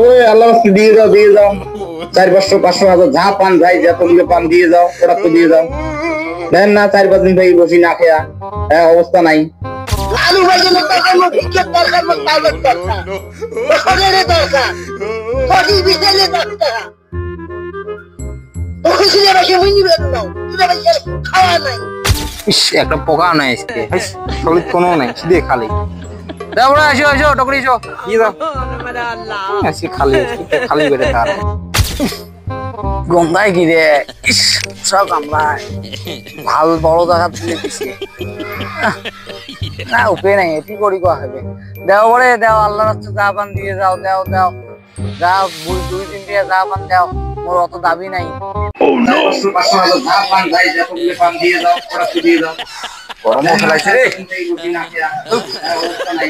ওই আল্লাহ দিয়ে যাও 400-500 যা পান যাই যত পান দিয়ে যাও, ওরা তো দিয়ে যাও। দেন না 4-5 দিন থেকে বসি না খেয়া, অবস্থা নাই। আলু ভাইয়ের দরকার মো ভিক্ষের দরকার মো পাইবার দরকার ওখানে দরকার ফটি বিছেলে দরকার ওখানে বসে মুনি বের নাও তুই বসে খাওয়া নাই। ইস একটা পোকা নাই আজকে, সলিড কোনো নাই, সিধে খালি। দাও বড় আসো টকরি এসো দিয়ে দাও। আজকে খালি খালি বেড়ে খাওয়া গন্ধায় কি রে, ইস সব আমরা ভাল বড় জায়গা তুলে দিছি না, উপায় নাই, এটি করি কোয়া হবে। দেও বড়ে দেও, আল্লাহর রাস্তা যা পান দিয়ে যাও, দেও দেও যা 2-3 দিয়ে যা পান দেও, মোর অত দাবি নাই। যা পান যাই যত পান দিয়ে যাও, ওরা তো দিয়ে যাও। গরম খেলাইছে রে, বসি না খেয়া, অবস্থা নাই,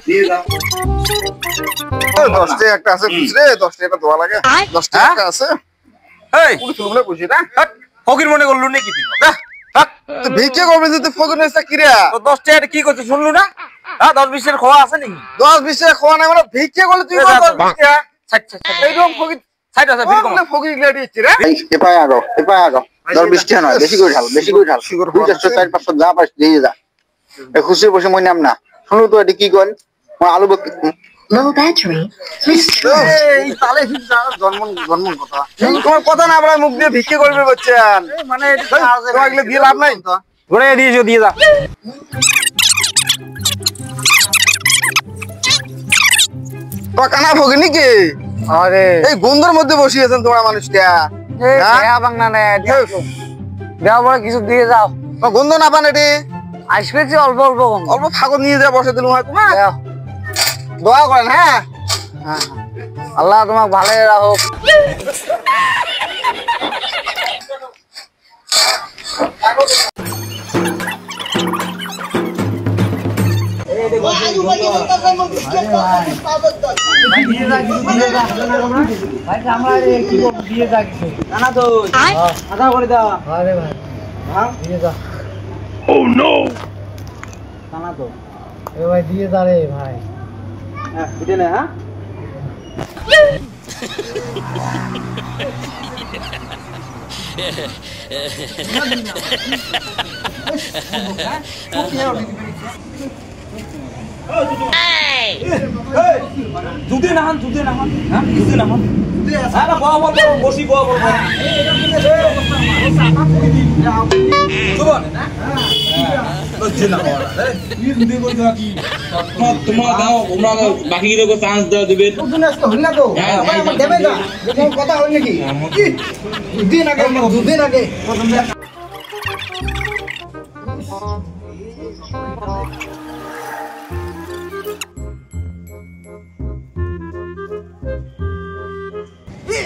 দিয়ে যাও। 10 টাকা একটা আছে খুচরে, 10 টাকা দেওয়া লাগে। 10 টাকা আছে, এই তোমরা বুঝি না ফকির মনে করলু নাকি তুই? তো ভিক্ষা করবে যদি ফকির নেছা কি রে? তো 10 টাকা কি করছিস শুনলু না? 10-20 এর খোয়া আছে নাকি? 10-20 টাকা খোয়া নাই মানে ভিক্ষা করলে তুই কত টাকা? এইরকম ফকির সাইড আছে ফকির কম ফকির গিলা দিচ্ছি রে। এপায় আগো 10-20 টাকা নয়, বেশি করে ঢাল 400-500 যা পাস দিয়ে যা। খুশি বসে মই নাম না শুনলু তো এটি কি কল আলু Low battery. এই তালে হিজা জন্ম কথা তোমার কথা না আমরা মুখ দিয়ে ভিক্ষা করবে বচ্চান, মানে তোমাগুলো দিয়ে লাভ নাই তো। ঘুরে দিয়েছো দিয়ে যা। তো কানা ফকির নাকি? আরে এই গন্ধের মধ্যে বসিয়েছেন তোমরা মানুষটা। এই দেয়া বাংলা না দেও বড় কিছু দিয়ে যাও। গন্ধ না পান এটি আসবেছি অল্প অল্প কম অল্প ফাগর নিয়ে যা বসে দিলুম হয় তোমার। দেও। দোয়া করেন হ্যাঁ। হ্যাঁ আল্লাহ তোমাকে ভালো রাখুক। আলু ভাইয়ের দরকার মো ভিক্ষের দরকার মো পাইবার দুধে না হান হ্যাঁ দুধে না হান আরে বাবা বাবা বসি বাবা বাবা শুনুন বুঝছেন না এই দুধে কই দাও কি তোমার দাও তোমরা বাকি দিকে চান্স দাও দিবে দুদিন আজকে হল না তো আমার দেবে না কোন কথা হল নাকি দুদিন আগে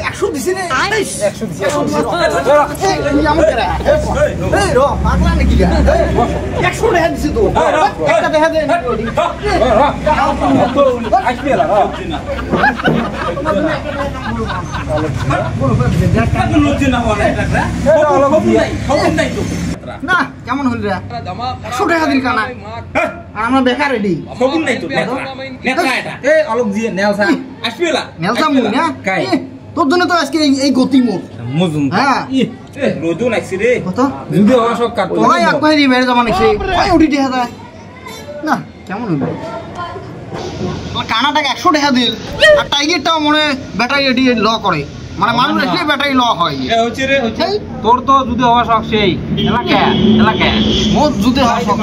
একশো দিছি রে 100 দিছি এই রো পাগলা নাকি গা 100 টাকা দিছি তো একটা দেখা দেন আসবেলা না কেমন হল রে 100 টাকা দিল কানা আমরা বেকার রেডি খবর নাই তো নেতা এটা এই আলোক জি নেওসা আসবেলা নেলসা মুই না তোর জন্য তো আজকে এই গতি মোর মজুম হ্যাঁ রোদু নাইছি রে কত যদি অসক কাট ওই এক কই রি বেরে জমা নাইছে ওই উঠি দেখা যায় না কেমন হলো কানাটাকে 100 টাকা দিল আর টাইগারটাও মনে ব্যাটারি এডি ল করে মানে মানুষ আসলে ব্যাটারি ল হয় এ হচ্ছে রে হচ্ছে তোর তো যদি অসক সেই এলাকা মোর যদি হয় সব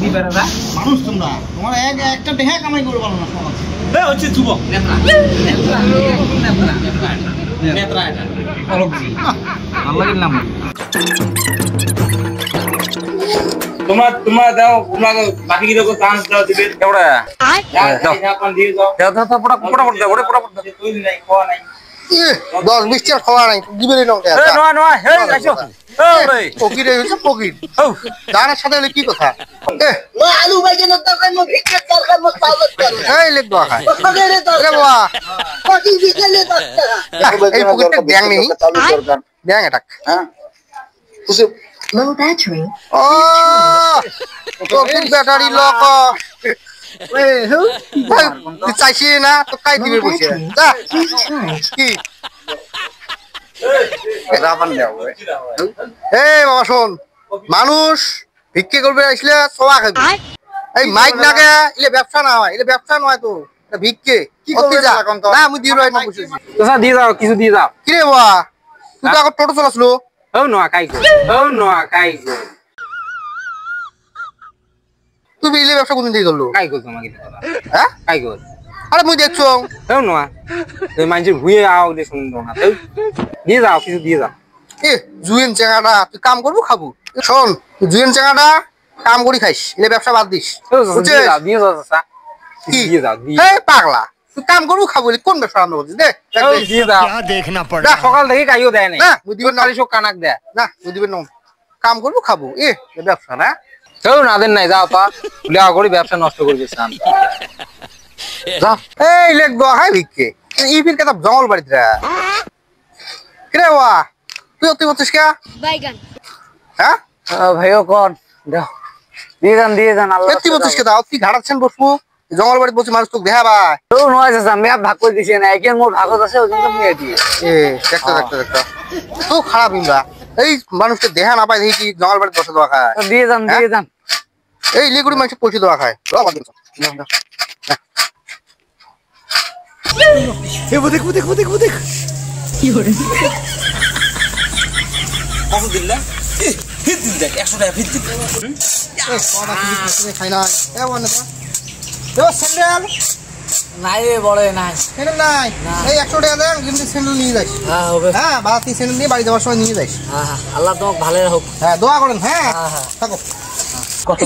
দিবেরা মানুষ তোমরা তোমার একটা দেখা কামাই করে পারো না সমাজ এ হচ্ছে যুব নেত্রা এটা আলোক জি ভালো লাগিল না তোমরা দাও তোমরা বাকি দিকে চান্স দাও দিবে কেবড়া দাও দিয়ে দাও দাও দাও পড়া তুই নাই খাওয়া নাই 10-20 টাকা খাওয়া নাই দিবে না ওটা এ নয় হে আসো ওই ফকির হইছে ফকির দানের সাথে হলে কি কথা আলু ভাইয়ের দরকার মো ভিক্ষের দরকার মো পাইবার দরকার এই লেখ দোয়া খায় ওখানে রে দরকার বাবা ফটি বিছেলে দরকার এই ফকিরটা ব্যাং নেই ব্যাং এটা হ্যাঁ Low battery. ও ফকির ব্যাটারি লক তুই চাইছি না তো খাই দিবে বসে যা কি এই বাবা শোন মানুষ ভিক্ষে করবে আসলে সবা খাবি এই মাইক না গে ইলে ব্যবসা না হয়, ইলে ব্যবসা নয় তো এটা ভিক্ষে কি করবি যা না আমি দিয়ে রই না বসেছি তোরা দিয়ে যাও কিছু দিয়ে যাও কি রে বাবা তুই তো এখন টোটো চালাসলো ও নোয়া কাইগো তুই ইলে ব্যবসা কোনদিন দিয়ে করলো কাইগো তোমাকে হ্যাঁ কাইগো আরে মুই দেখছো ও নোয়া তুই মানুষের ভুয়ে আও দে শুনতো না তুই দিয়ে যাও কিছু দিয়ে যাও এ জুয়েন চেঙ্গাটা তুই কাম করবো খাবো শোন তুই জুয়েন চেঙ্গাটা কাম করি খাইস ইলে ব্যবসা বাদ দিস দিয়ে যাও চাচা কি দিয়ে যাও দিয়ে এই পাগলা তুই কাম করবো খাবো ইলে কোন ব্যবসা আনন্দ করছিস দে দিয়ে যাও क्या देखना पड़ না সকাল থেকে কাইও দেয় নাই না মুই দিবেন না কালি সব কানাক দেয় না মুই দিবেন না কাম করবো খাবো এ ব্যবসা না কেউ না দেন নাই যাও পা লেখা করি ব্যবসা নষ্ট করবে চান যা এই লেখ দোয়া খাই ভিক্ষে ই ফির কেতা জঙ্গল বাড়িতে রে কিরে ওয়া তুই তুই বলছিস কে বাইগান হ্যাঁ ভাইও কোন দাও দিয়ে যান আল্লাহ তুই বলছিস কে দাও তুই ঘাড়াচ্ছেন বসবো জঙ্গল বাড়িতে বসে মানুষ তোকে দেখা ভাই তো নয় চাচা আমি ভাগ করে দিছি না একের মোর ভাগত আছে ওই জন্য মেয়ে দিয়ে এ দেখতে তো খারাপ ইমরা এই মানুষকে দেখা না পাই দেখি জঙ্গল বাড়িতে বসে দোয়া খায় দিয়ে যান এই লিগুড়ি মানুষ পয়সা দোয়া খায় খাই না স্যান্ডেল নাই রে বড় নাই স্যান্ডেল নাই এই 100 টাকা দেন কিন্তু স্যান্ডেল নিয়ে যাস হ্যাঁ হবে হ্যাঁ বাতি স্যান্ডেল নিয়ে বাড়ি যাওয়ার সময় নিয়ে যাস হ্যাঁ আল্লাহ তোমাকে ভালো রাখুক হ্যাঁ দোয়া করেন হ্যাঁ থাকো কত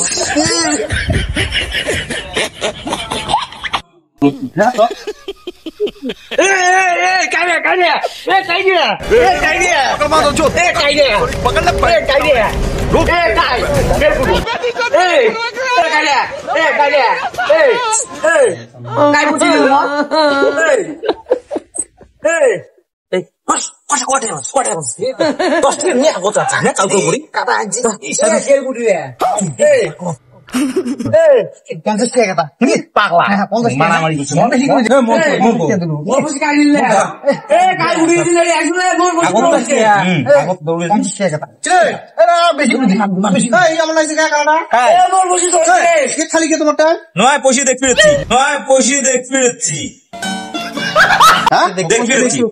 খালি কে তোমারটা নয় পয়সা দেখ পেরেছি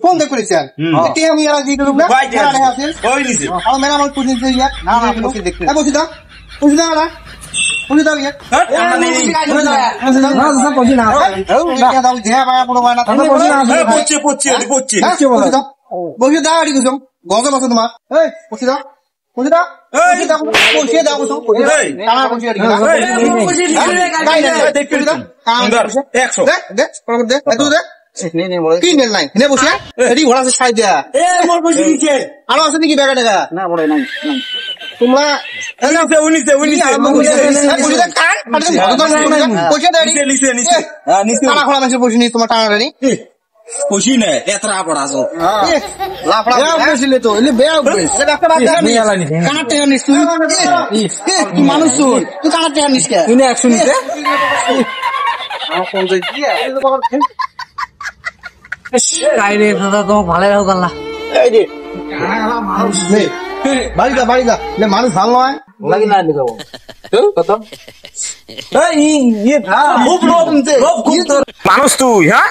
কোন দেখ করেছেন আমি আর দিয়ে দিলাম না ওই নিচে আমার মেলা আমার পুঁজি দিয়ে না না বসে দেখতে বসে দাও না বসে দাও ইয়া বসে দাও আড়ি বুঝো গজে বসে তোমার এই বসে দাও বসে দাও বসে দাও বসো কানা বসে আড়ি কি নেল নাই এনে বসে এটি ঘোড়া আছে সাইড দেয়া আরো আছে নাকি ব্যাগা টাকা না বড় নাই তোমরা তোমার টাকা নি পয়সা নেই এত পড়া আছো মানুষ তুই কানার টাকা নিস দাদা তোমাকে ভালো রাখুক আল্লাহ বাড়িটা মানুষ ভালো নয় লাগি না দিতে কত মানুষ তুই হ্যাঁ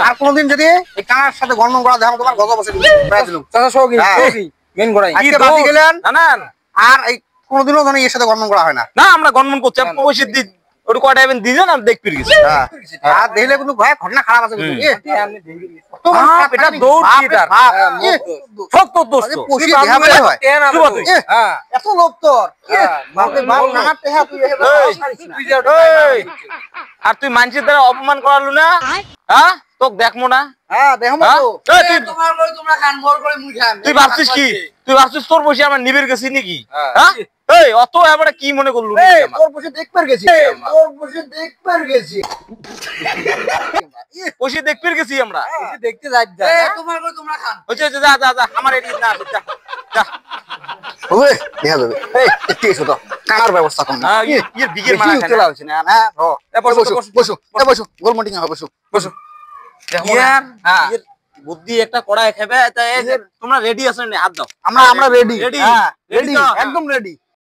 আর কোনদিন যদি এই কানার সাথে গন্ডন করা দেখো তোমার গজব আছে গেলেন আর এই কোনদিনও যেন এর সাথে গন্ডন করা হয় না না আমরা গণমন করছি পয়সা দিই ওটা কয়টা এবেন দিজন আর দেখ পেরে গেছি আর দেখলে কিন্তু ভয় ঘটনা খারাপ আছে এটা দৌড় কি তার সব তো দোস্ত এত লোভ তোর আর তুই মানুষের দ্বারা অপমান করালু না হ্যাঁ তোকে দেখবো না হ্যাঁ দেখো তুই ভাবছিস কি তুই ভাবছিস তোর বসে আমার নিবের গেছি নাকি হ্যাঁ এই অত আমরা কি মনে করলু তোর বসে দেখবার গেছি বসে দেখতে গেছি আমরা দেখতে যাই হচ্ছে যা যা যা আমার এদিকে না যা হবে দেখা যাবে এই একটু এসো তো কানার ব্যবস্থা করুন হ্যাঁ ইয়ে বিগের মারা খায় চলে আসছে না হ্যাঁ বসো, বসো বসো, বসো বসো গোল মিটিং হবে বসো বসো ইয়ার হ্যাঁ ইয়ের বুদ্ধি একটা কড়াই খাবে তা এই যে তোমরা রেডি আছো নি হাত দাও আমরা রেডি Ready? হ্যাঁ Ready রেডি তো? একদম রেডি